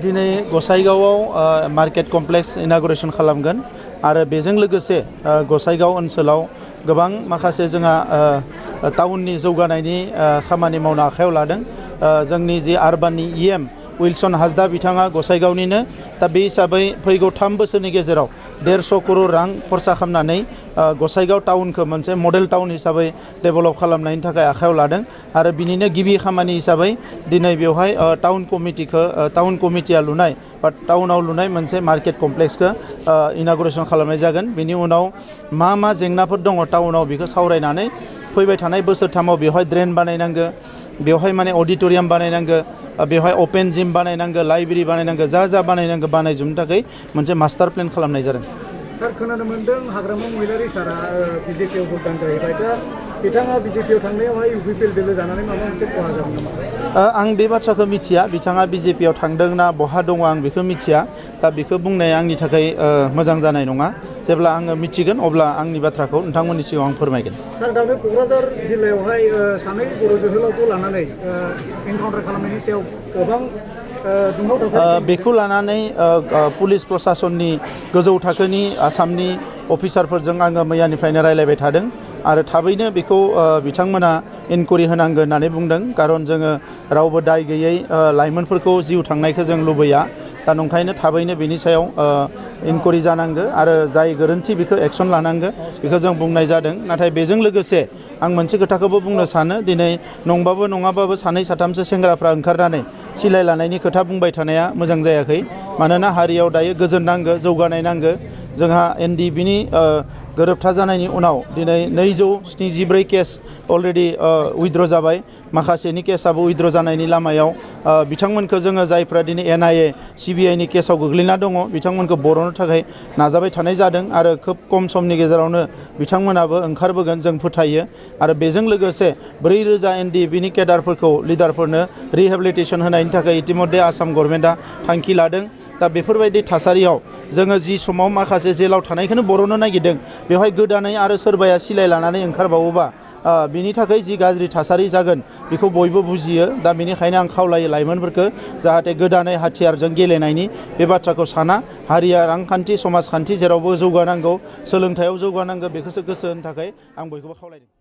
दिनै गसाइगावआव market complex inauguration खालामगोन आरो बेजों लोगोसे गसाइगाव ओनसोलाव गोबां माखासे जोंहा टाउननि जौगानायनि खामानि मावनो आखायाव लादों। जोंनि जि आरबाननि इएम उइलसन हाजदा बिथाङा गसाइगावनिनो दा बे हिसाबै फैगौ 3 बोसोरनि गेजेराव 150 करोड़ रां खरसा खालामनानै गसाइगाव टाउनखौ मोनसे मडेल टाउन हिसाबै डेभेलप खालामनायनि थाखाय आखायाव लादों आरो बिनिनो गिबि खामानि हिसाबै दिनै बेवहाय टाउन कमिटिया लुनाय बा टाउनाव लुनाय मोनसे मार्केट कमप्लेक्सखौ इनागुरेसन खालामनाय जागोन। बेनि उनाव मा जेंनाफोर दङ टाउनाव बेखौ सावरायनानै फैबाय थानाय बोसोरथामाव बेवहाय ड्रेन बानायनांगो, बेवहाय माने अडिटोरियाम बानायनांगो, बेवहाय अपेन जिम बानायनांगो, लाइब्रेरि बानायनांगो, जा बानायनांगो बानायजोबनो थाखाय मोनसे मास्टार प्लेन खालामनाय जादों। सार खोनानो मोन्दों हाग्रामा महिलारि सारा बिजेपिआव भोटदान जाहैबाय दा बिथाङा बिजेपिआव थांनायावहाय इउपिपिएल दोलो जानानै माबा मोनसे खहा जागोन नामा? आं बे बाथ्राखौ मिथिया, बिथाङा बिजेपिआव थांदों ना बहा दङ आं बेखौ मिथिया। दा बेखौ बुंनाया आंनि थाखाय मोजां जानाय नङा। जेब्ला आङो मिथिगोन अब्ला आंनि बाथ्राखौ नोंथांमोननि सिगाङाव आं फोरमायगोन। सार दानो क'क्राझार जिल्लायावहाय सानै बर' जोहोलावखौ लानानै एनकाउन्टार खालामनायनि सायाव गोबां बेखौ लानानै पुलिस प्रसासननि गोजौ थाखोनि आसामनि अफिसारफोरजों आङो मैयानिफ्रायनो रायलायबाय थादों आरो थाबैनो बेखौ बिथांमोना इनकुवेरि होनांगोन होननानै बुंदों। खारन जोङो रावबो दाय गैयै लाइमोनफोरखौ जिउ थांनायखौ जों लुबैया। दा नंखायनो थाबैनो बेनि सायाव इनकुवेरि जानांगो आरो जाय गोरोन्थि बेखौ एक्सन लानांगो बेखौ जों बुंनाय जादों। नाथाय बेजों लोगोसे आं मोनसे खोथाखौबो बुंनो सानो, दिनै नंबाबो नङाबाबो 2-3सो सेंग्राफ्रा ओंखारनानै सिलाय लानायनि खोथा बुंबाय थानाया मोजां जायाखै। मानोना हारियाव दायो गोजोन नांगो, जौगानाय नांगो। जोंहा एनडिएफबिनि गोरोबथा जानायनि उनाव दिनै 274 केस अलरेडि उइथड्र जाबाय, माखासेनि केसाबो उइथड्र जानायनि लामायाव। बिथांमोनखौ जोङो जायफ्रा दिनै एनआइए सिबिआइनि केसाव गोग्लैना दङ बिथांमोनखौ बर'नो थाखाय नाजाबाय थानाय जादों आरो खोब खम समनि गेजेरावनो बिथांमोनाबो ओंखारबोगोन जों फोथायो। आरो बेजों लोगोसे 4000 एनडिएफबिनि केडारफोरखौ लिडारफोरनो रिहेबिलिटेसन होनायनि थाखाय इतिमध्य आसाम गभर्नमेन्टआ थांखि लादों। दा बेफोरबायदि थासारियाव जोङो जि समाव माखासे जेलाव थानायखौनो बर'नो नागिरदों बेवहाय गोदानै आरो सोरबाया सिलाय लानानै ओंखारबावोबा बिनि थाखाय जि गाज्रि थासारि जागोन बेखौ बयबो बुजियो। दा बेनिखायनो आं खावलायो लाइमोनफोरखौ जाहाथे गोदानै हाथियारजों गेलेनायनि बे बाथ्राखौ साना। हारिया रांखान्थि समाजखान्थि जेरावबो जौगानांगौ, सोलोंथायाव जौगानांगौ, बेखौसो गोसो होनो थाखाय आं बयखौबो खावलायदों।